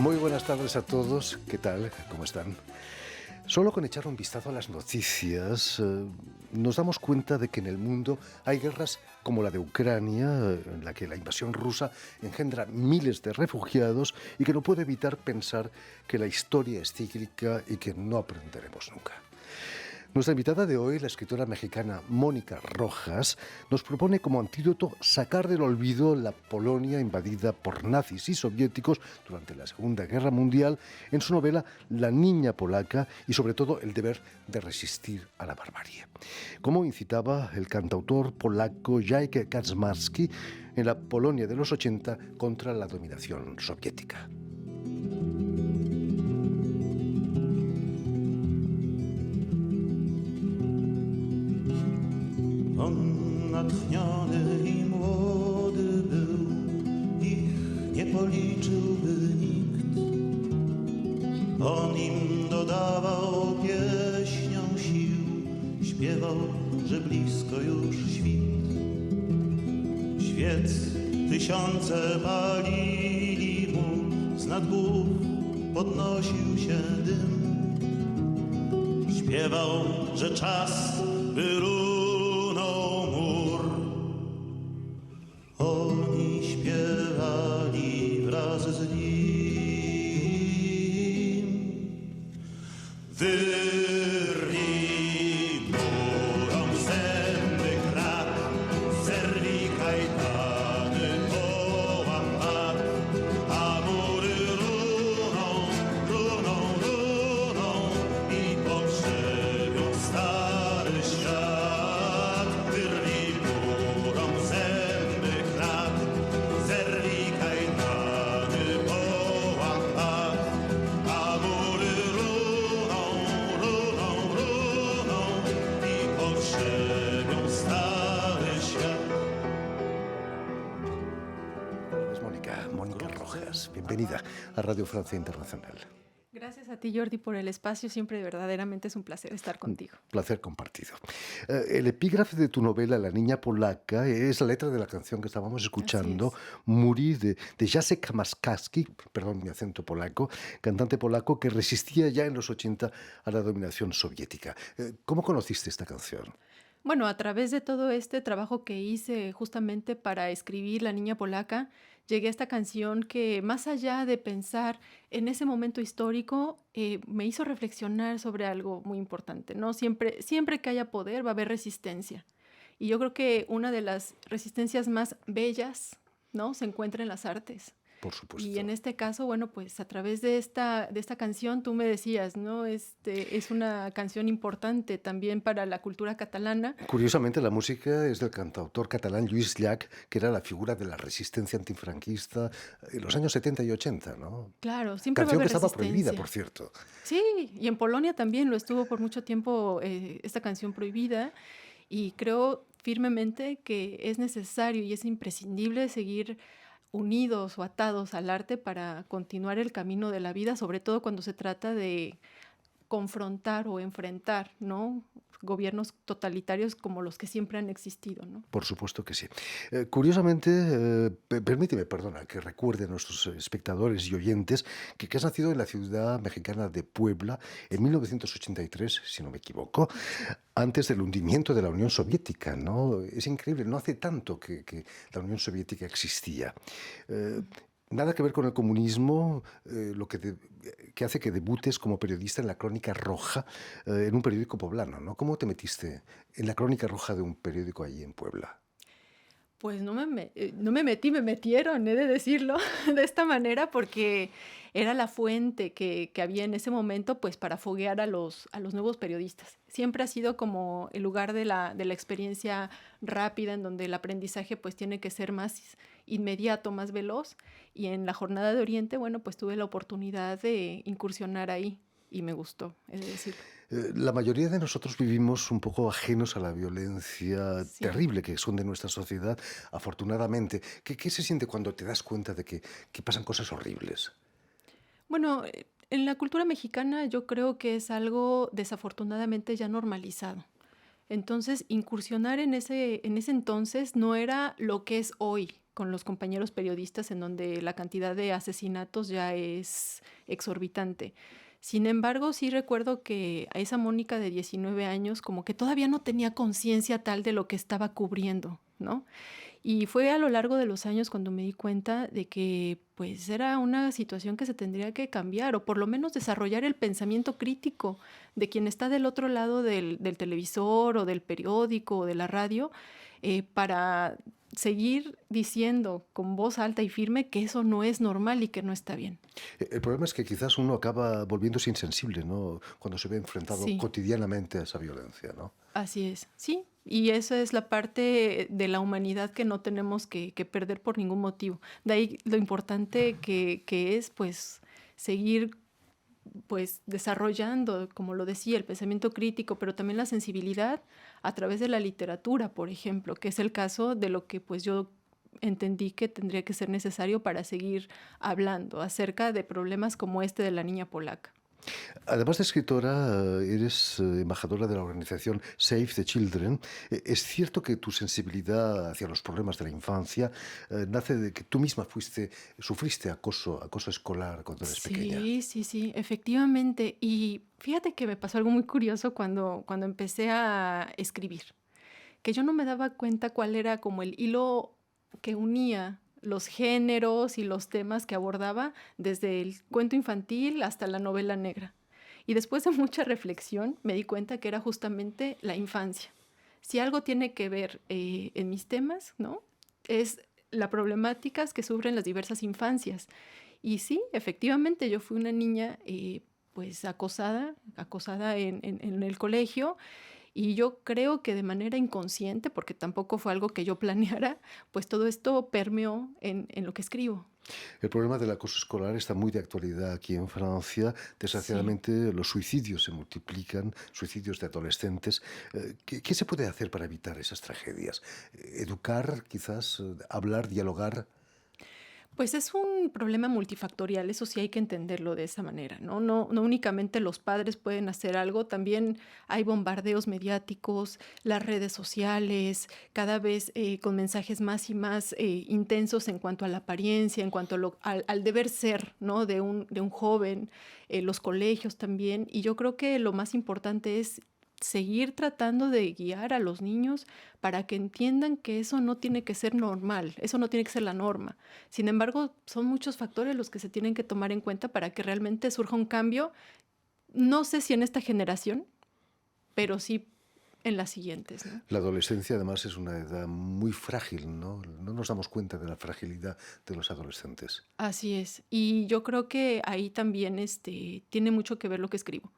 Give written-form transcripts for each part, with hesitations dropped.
Muy buenas tardes a todos. ¿Qué tal? ¿Cómo están? Solo con echar un vistazo a las noticias nos damos cuenta de que en el mundo hay guerras como la de Ucrania, en la que la invasión rusa engendra miles de refugiados y que no puede evitar pensar que la historia es cíclica y que no aprenderemos nunca. Nuestra invitada de hoy, la escritora mexicana Mónica Rojas, nos propone como antídoto sacar del olvido la Polonia invadida por nazis y soviéticos durante la Segunda Guerra Mundial en su novela La niña polaca y sobre todo el deber de resistir a la barbarie. Como incitaba el cantautor polaco Jacek Kaczmarski en la Polonia de los 80 contra la dominación soviética. On natchniony i młody był, ich nie policzyłby nikt. On im dodawał pieśnią sił, śpiewał, że blisko już świt. Świec tysiące palili mu, z nad głów podnosił się dym. Śpiewał, że czas wyrunął mur. Oni śpiewali wraz z nim. Wyrwij murom zęby krak, zerwij kajtany, połam pat, a mury runą, runą, runą i pogrzebią stary świat. Wyrwij murom zęby krak, zerwij kajtany, połam pat, a mury runą, runą, runą i pogrzebią stary świat. Es Mónica Rojas. Bienvenida a Radio Francia Internacional. Gracias a ti, Jordi, por el espacio. Siempre verdaderamente es un placer estar contigo. Placer compartido. El epígrafe de tu novela La niña polaca es la letra de la canción que estábamos escuchando, Muri, de Jacek Kaczmarski, perdón mi acento polaco, cantante polaco que resistía ya en los 80 a la dominación soviética. ¿Cómo conociste esta canción? Bueno, a través de todo este trabajo que hice justamente para escribir La niña polaca, llegué a esta canción que, más allá de pensar en ese momento histórico, me hizo reflexionar sobre algo muy importante, ¿no? Siempre que haya poder va a haber resistencia. Y yo creo que una de las resistencias más bellas, ¿no?, se encuentra en las artes. Por supuesto. Y en este caso, bueno, pues a través de esta canción, tú me decías, ¿no? Es una canción importante también para la cultura catalana. Curiosamente, la música es del cantautor catalán Lluís Llach, que era la figura de la resistencia antifranquista en los años 70 y 80, ¿no? Claro, siempre va a Canción que haber estaba resistencia. prohibida, por cierto. Sí, y en Polonia también lo estuvo por mucho tiempo esta canción prohibida. Y creo firmemente que es necesario y es imprescindible seguir unidos o atados al arte para continuar el camino de la vida, sobre todo cuando se trata de confrontar o enfrentar, ¿no?, gobiernos totalitarios como los que siempre han existido, ¿no? Por supuesto que sí. Curiosamente, permíteme, perdona, que recuerde a nuestros espectadores y oyentes que has nacido en la ciudad mexicana de Puebla en 1983, si no me equivoco, antes del hundimiento de la Unión Soviética, ¿no? Es increíble, no hace tanto que la Unión Soviética existía. Nada que ver con el comunismo, lo que hace que debutes como periodista en la Crónica Roja, en un periódico poblano, ¿no? ¿Cómo te metiste en la Crónica Roja de un periódico allí en Puebla? Pues no me metí, me metieron, he de decirlo de esta manera, porque era la fuente que había en ese momento, pues, para foguear a los nuevos periodistas. Siempre ha sido como el lugar de la experiencia rápida, en donde el aprendizaje pues tiene que ser más inmediato, más veloz. Y en la Jornada de Oriente, bueno, pues tuve la oportunidad de incursionar ahí. Y me gustó, es decir. La mayoría de nosotros vivimos un poco ajenos a la violencia Sí. terrible que esconde nuestra sociedad, afortunadamente. ¿Qué se siente cuando te das cuenta de que pasan cosas horribles? Bueno, en la cultura mexicana yo creo que es algo desafortunadamente ya normalizado. Entonces, incursionar en ese entonces no era lo que es hoy, con los compañeros periodistas en donde la cantidad de asesinatos ya es exorbitante. Sin embargo, sí recuerdo que a esa Mónica de 19 años como que todavía no tenía conciencia tal de lo que estaba cubriendo, ¿no? Y fue a lo largo de los años cuando me di cuenta de que pues era una situación que se tendría que cambiar o por lo menos desarrollar el pensamiento crítico de quien está del otro lado del televisor o del periódico o de la radio, para seguir diciendo con voz alta y firme que eso no es normal y que no está bien. El problema es que quizás uno acaba volviéndose insensible, ¿no? Cuando se ve enfrentado Sí. cotidianamente a esa violencia, ¿no? Así es, sí. Y esa es la parte de la humanidad que no tenemos que perder por ningún motivo. De ahí lo importante que es, pues, seguir, pues, desarrollando, como lo decía, el pensamiento crítico, pero también la sensibilidad a través de la literatura, por ejemplo, que es el caso de lo que, pues, yo entendí que tendría que ser necesario para seguir hablando acerca de problemas como este de la niña polaca. Además de escritora, eres embajadora de la organización Save the Children. Es cierto que tu sensibilidad hacia los problemas de la infancia nace de que tú misma sufriste acoso escolar cuando eres pequeña. Sí, sí, sí, efectivamente. Y fíjate que me pasó algo muy curioso cuando empecé a escribir, que yo no me daba cuenta cuál era como el hilo que unía los géneros y los temas que abordaba desde el cuento infantil hasta la novela negra. Y después de mucha reflexión me di cuenta que era justamente la infancia. Si algo tiene que ver en mis temas, ¿no? Es las problemáticas que sufren las diversas infancias. Y sí, efectivamente, yo fui una niña pues acosada en el colegio, y yo creo que de manera inconsciente, porque tampoco fue algo que yo planeara, pues todo esto permeó en lo que escribo. El problema del acoso escolar está muy de actualidad aquí en Francia. Sí. Desgraciadamente, los suicidios se multiplican, suicidios de adolescentes. ¿Qué se puede hacer para evitar esas tragedias? Educar, quizás, hablar, dialogar. Pues es un problema multifactorial, eso sí hay que entenderlo de esa manera, ¿no? No únicamente los padres pueden hacer algo, también hay bombardeos mediáticos, las redes sociales, cada vez con mensajes más y más intensos en cuanto a la apariencia, en cuanto a al deber ser, ¿no? De un joven, los colegios también. Y yo creo que lo más importante es seguir tratando de guiar a los niños para que entiendan que eso no tiene que ser normal, eso no tiene que ser la norma. Sin embargo, son muchos factores los que se tienen que tomar en cuenta para que realmente surja un cambio. No sé si en esta generación, pero sí en las siguientes, ¿no? La adolescencia, además, es una edad muy frágil, ¿no? No nos damos cuenta de la fragilidad de los adolescentes. Así es. Y yo creo que ahí también tiene mucho que ver lo que escribo.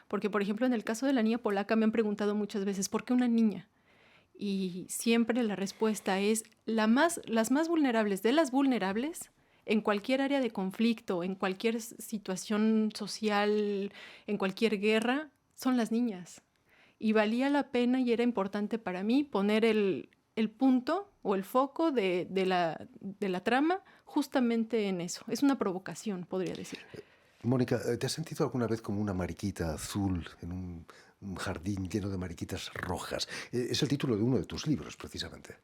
Porque, por ejemplo, en el caso de la niña polaca me han preguntado muchas veces, ¿por qué una niña? Y siempre la respuesta es, las más vulnerables de las vulnerables, en cualquier área de conflicto, en cualquier situación social, en cualquier guerra, son las niñas. Y valía la pena y era importante para mí poner el punto o el foco de la trama justamente en eso. Es una provocación, podría decir. Mónica, ¿te has sentido alguna vez como una mariquita azul en un jardín lleno de mariquitas rojas? Es el título de uno de tus libros, precisamente.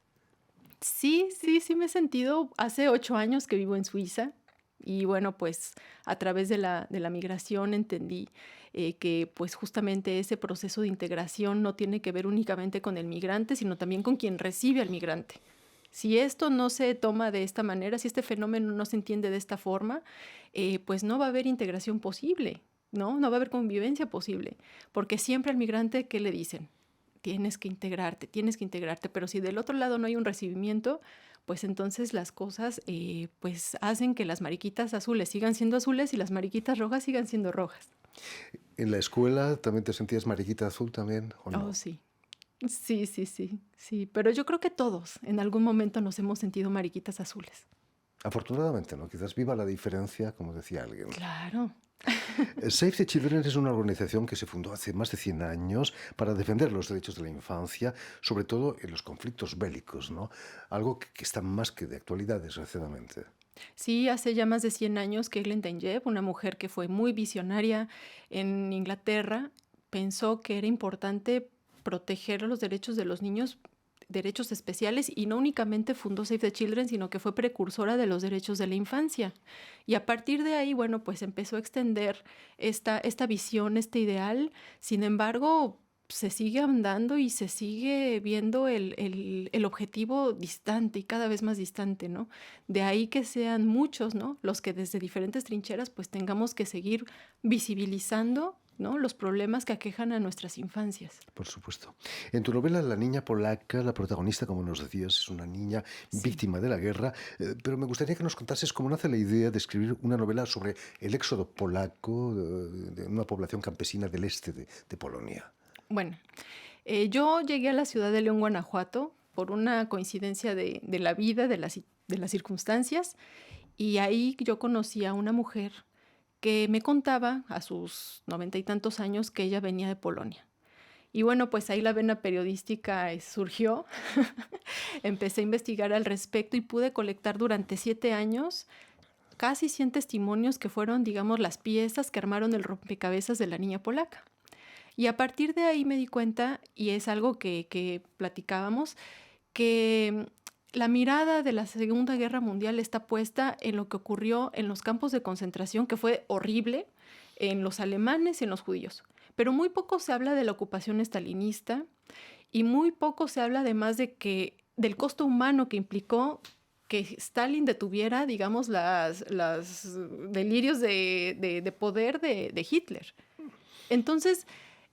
Sí, sí, sí me he sentido. Hace 8 años que vivo en Suiza y bueno, pues a través de la migración entendí que pues justamente ese proceso de integración no tiene que ver únicamente con el migrante, sino también con quien recibe al migrante. Si esto no se toma de esta manera, si este fenómeno no se entiende de esta forma, pues no va a haber integración posible, ¿no? No va a haber convivencia posible, porque siempre al migrante, ¿qué le dicen? Tienes que integrarte, pero si del otro lado no hay un recibimiento, pues entonces las cosas pues hacen que las mariquitas azules sigan siendo azules y las mariquitas rojas sigan siendo rojas. ¿En la escuela también te sentías mariquita azul también o Oh, no? sí. Sí, sí, sí, sí, pero yo creo que todos en algún momento nos hemos sentido mariquitas azules. Afortunadamente, ¿no? Quizás viva la diferencia, como decía alguien. Claro. Save the Children es una organización que se fundó hace más de 100 años para defender los derechos de la infancia, sobre todo en los conflictos bélicos, ¿no? Algo que está más que de actualidad, desgraciadamente. Sí, hace ya más de 100 años que Ellen Danger, una mujer que fue muy visionaria en Inglaterra, pensó que era importante proteger los derechos de los niños derechos especiales y no únicamente fundó Save the Children, sino que fue precursora de los derechos de la infancia. Y a partir de ahí, bueno, pues empezó a extender esta visión, este ideal. Sin embargo, se sigue andando y se sigue viendo el objetivo distante y cada vez más distante, ¿no? De ahí que sean muchos, ¿no? Los que desde diferentes trincheras pues tengamos que seguir visibilizando, ¿no? Los problemas que aquejan a nuestras infancias. Por supuesto. En tu novela La niña polaca, la protagonista, como nos decías, es una niña víctima de la guerra, pero me gustaría que nos contases cómo nace la idea de escribir una novela sobre el éxodo polaco de una población campesina del este de Polonia. Bueno, yo llegué a la ciudad de León, Guanajuato, por una coincidencia de la vida, de las circunstancias, y ahí yo conocí a una mujer que me contaba a sus 90 y tantos años que ella venía de Polonia. Y bueno, pues ahí la vena periodística surgió. Empecé a investigar al respecto y pude colectar durante 7 años casi 100 testimonios que fueron, digamos, las piezas que armaron el rompecabezas de la niña polaca. Y a partir de ahí me di cuenta, y es algo que platicábamos, que la mirada de la Segunda Guerra Mundial está puesta en lo que ocurrió en los campos de concentración, que fue horrible, en los alemanes y en los judíos. Pero muy poco se habla de la ocupación estalinista y muy poco se habla además del costo humano que implicó que Stalin detuviera, digamos, los delirios de poder de Hitler. Entonces,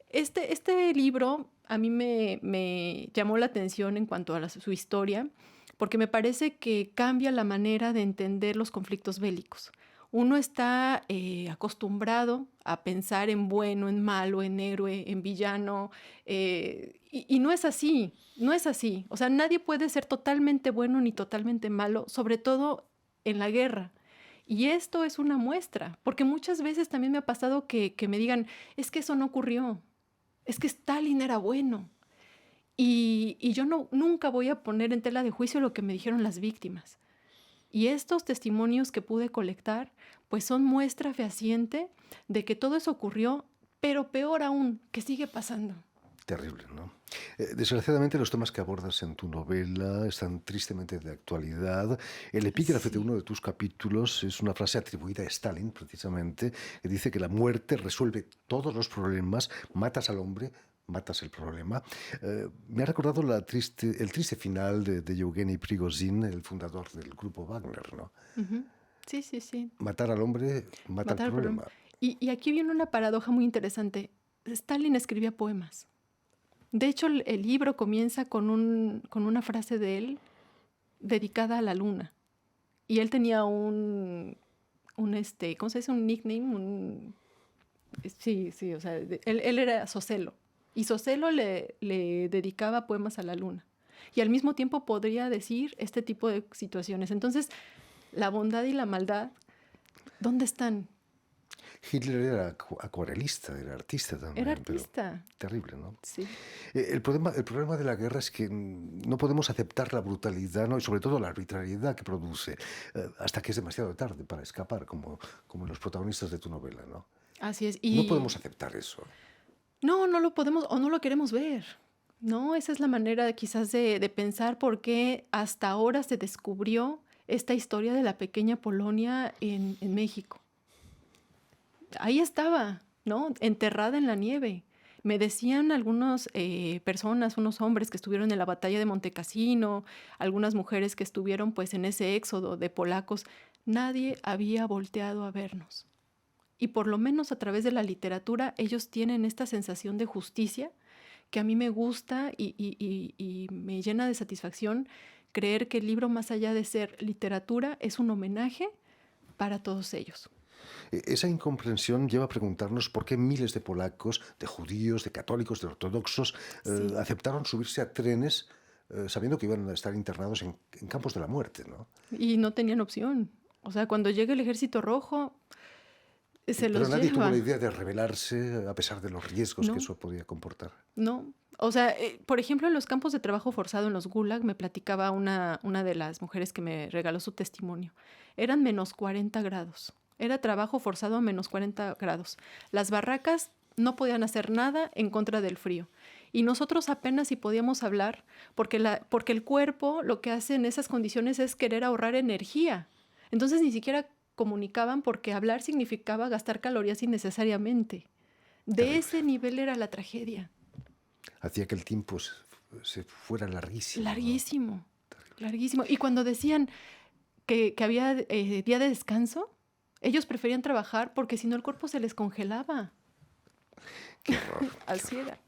este libro a mí me llamó la atención en cuanto a su historia, porque me parece que cambia la manera de entender los conflictos bélicos. Uno está acostumbrado a pensar en bueno, en malo, en héroe, en villano, y no es así, no es así. O sea, nadie puede ser totalmente bueno ni totalmente malo, sobre todo en la guerra. Y esto es una muestra, porque muchas veces también me ha pasado que me digan, es que eso no ocurrió, es que Stalin era bueno. Y yo nunca voy a poner en tela de juicio lo que me dijeron las víctimas. Y estos testimonios que pude colectar, pues son muestra fehaciente de que todo eso ocurrió, pero peor aún, que sigue pasando. Terrible, ¿no? Desgraciadamente los temas que abordas en tu novela están tristemente de actualidad. El epígrafe de uno de tus capítulos es una frase atribuida a Stalin, precisamente, que dice que la muerte resuelve todos los problemas, matas al hombre, matas el problema. Me ha recordado el triste final de Yevgeny Prigozhin, el fundador del grupo Wagner, ¿no? Uh-huh. Sí, sí, sí. Matar al hombre, mata el problema. Y aquí viene una paradoja muy interesante. Stalin escribía poemas. De hecho, el libro comienza con una frase de él dedicada a la luna. Y él tenía ¿cómo se dice? Un nickname. Sí, o sea, él era Soselo. Y Soselo le dedicaba poemas a la luna. Y al mismo tiempo podría decir este tipo de situaciones. Entonces, la bondad y la maldad, ¿dónde están? Hitler era acuarelista, era artista también. Era artista. Terrible, ¿no? Sí. El problema de la guerra es que no podemos aceptar la brutalidad, ¿no? Y sobre todo la arbitrariedad que produce, hasta que es demasiado tarde para escapar, como los protagonistas de tu novela, ¿no? Así es. No podemos aceptar eso. No lo podemos o no lo queremos ver. No, esa es la manera quizás de pensar por qué hasta ahora se descubrió esta historia de la pequeña Polonia en México. Ahí estaba, ¿no? Enterrada en la nieve. Me decían algunas personas, unos hombres que estuvieron en la batalla de Montecassino, algunas mujeres que estuvieron pues en ese éxodo de polacos, nadie había volteado a vernos. Y por lo menos a través de la literatura ellos tienen esta sensación de justicia que a mí me gusta y me llena de satisfacción creer que el libro, más allá de ser literatura, es un homenaje para todos ellos. Esa incomprensión lleva a preguntarnos por qué miles de polacos, de judíos, de católicos, de ortodoxos, aceptaron subirse a trenes sabiendo que iban a estar internados en campos de la muerte, ¿no? Y no tenían opción. O sea, cuando llega el Ejército Rojo, Pero nadie tuvo la idea de rebelarse a pesar de los riesgos que eso podía comportar. No. O sea, por ejemplo, en los campos de trabajo forzado, en los gulag, me platicaba una de las mujeres que me regaló su testimonio. Eran menos 40 grados. Era trabajo forzado a menos 40 grados. Las barracas no podían hacer nada en contra del frío. Y nosotros apenas si podíamos hablar, porque el cuerpo lo que hace en esas condiciones es querer ahorrar energía. Entonces ni siquiera comunicaban porque hablar significaba gastar calorías innecesariamente. De Terrible. ese nivel era la tragedia. Hacía que el tiempo se fuera larguísimo, ¿no? Larguísimo, larguísimo. Y cuando decían que había día de descanso, ellos preferían trabajar porque si no el cuerpo se les congelaba. Qué horror. Así era.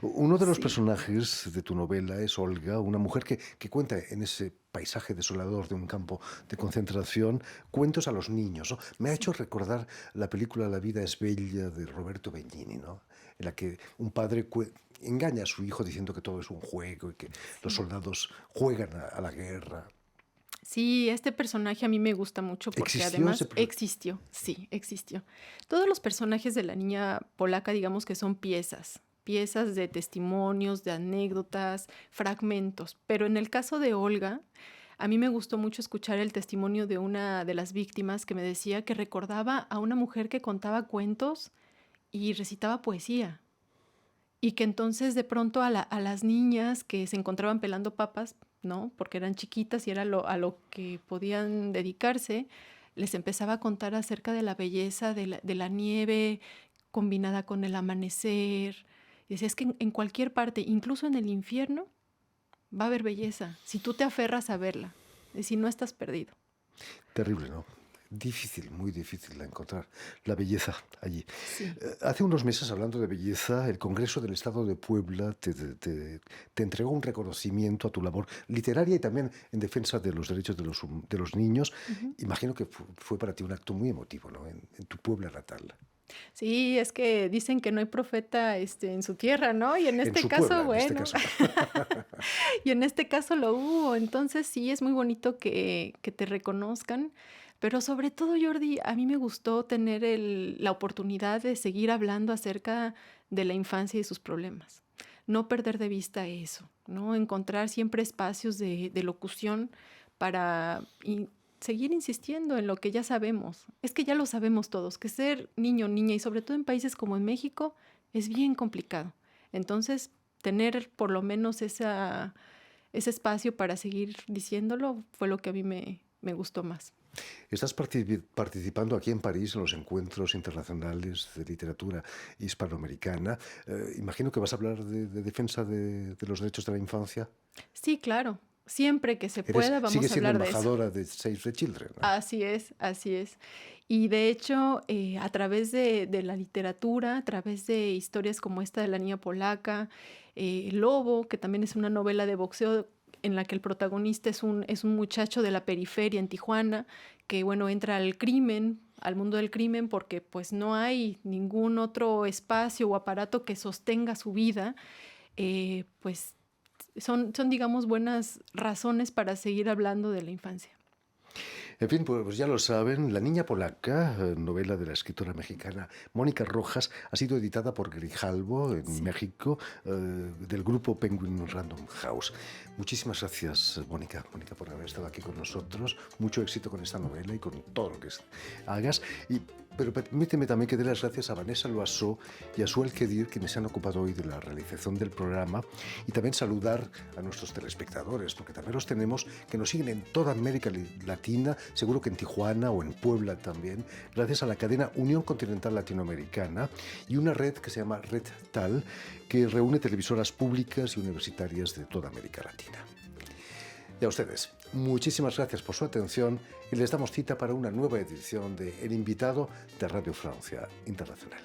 Uno de los Sí. personajes de tu novela es Olga, una mujer que cuenta en ese paisaje desolador de un campo de concentración cuentos a los niños, ¿no? Me ha hecho recordar la película La vida es bella de Roberto Benigni, ¿no? En la que un padre engaña a su hijo diciendo que todo es un juego y que los soldados juegan a la guerra. Sí, este personaje a mí me gusta mucho porque ¿Existió además ese personaje? existió, sí, existió. Todos los personajes de la niña polaca, digamos que son piezas de testimonios, de anécdotas, fragmentos. Pero en el caso de Olga, a mí me gustó mucho escuchar el testimonio de una de las víctimas que me decía que recordaba a una mujer que contaba cuentos y recitaba poesía. Y que entonces de pronto a las niñas que se encontraban pelando papas, ¿no? Porque eran chiquitas y era a lo que podían dedicarse, les empezaba a contar acerca de la belleza de la nieve combinada con el amanecer. Y decía, es que en cualquier parte, incluso en el infierno, va a haber belleza, si tú te aferras a verla, y si no estás perdido. Terrible, ¿no? Difícil, muy difícil de encontrar la belleza allí. Sí. Hace unos meses, hablando de belleza, el Congreso del Estado de Puebla te entregó un reconocimiento a tu labor literaria y también en defensa de los derechos de los niños. Ujú. Imagino que fue para ti un acto muy emotivo, ¿no? En tu Puebla natal. Sí, es que dicen que no hay profeta en su tierra, ¿no? Y en En este su caso, Puebla, en este bueno, caso. y en este caso lo hubo. Entonces sí, es muy bonito que te reconozcan. Pero sobre todo, Jordi, a mí me gustó tener la oportunidad de seguir hablando acerca de la infancia y sus problemas. No perder de vista eso, ¿no? Encontrar siempre espacios de locución para seguir insistiendo en lo que ya sabemos. Es que ya lo sabemos todos, que ser niño o niña, y sobre todo en países como en México, es bien complicado. Entonces, tener por lo menos ese espacio para seguir diciéndolo fue lo que a mí me gustó más. Estás participando aquí en París en los encuentros internacionales de literatura hispanoamericana. Imagino que vas a hablar de defensa de los derechos de la infancia. Sí, claro. Siempre que se pueda vamos Sigues a siendo hablar de eso. embajadora de Save the Children, ¿no? Así es, así es. Y de hecho, a través de la literatura, a través de historias como esta de la niña polaca, Lobo, que también es una novela de boxeo en la que el protagonista es un muchacho de la periferia en Tijuana, que bueno, entra al crimen, al mundo del crimen, porque pues no hay ningún otro espacio o aparato que sostenga su vida, pues son, digamos, buenas razones para seguir hablando de la infancia. En fin, pues ya lo saben, La niña polaca, novela de la escritora mexicana Mónica Rojas, ha sido editada por Grijalbo en Sí. México, del grupo Penguin Random House. Muchísimas gracias, Mónica, por haber estado aquí con nosotros. Mucho éxito con esta novela y con todo lo que hagas. Pero permíteme también que dé las gracias a Vanessa Loiseau y a Suel Kedir, quienes se han ocupado hoy de la realización del programa, y también saludar a nuestros telespectadores, porque también los tenemos que nos siguen en toda América Latina, seguro que en Tijuana o en Puebla también, gracias a la cadena Unión Continental Latinoamericana y una red que se llama Red Tal, que reúne televisoras públicas y universitarias de toda América Latina. Y a ustedes, muchísimas gracias por su atención y les damos cita para una nueva edición de El Invitado de Radio Francia Internacional.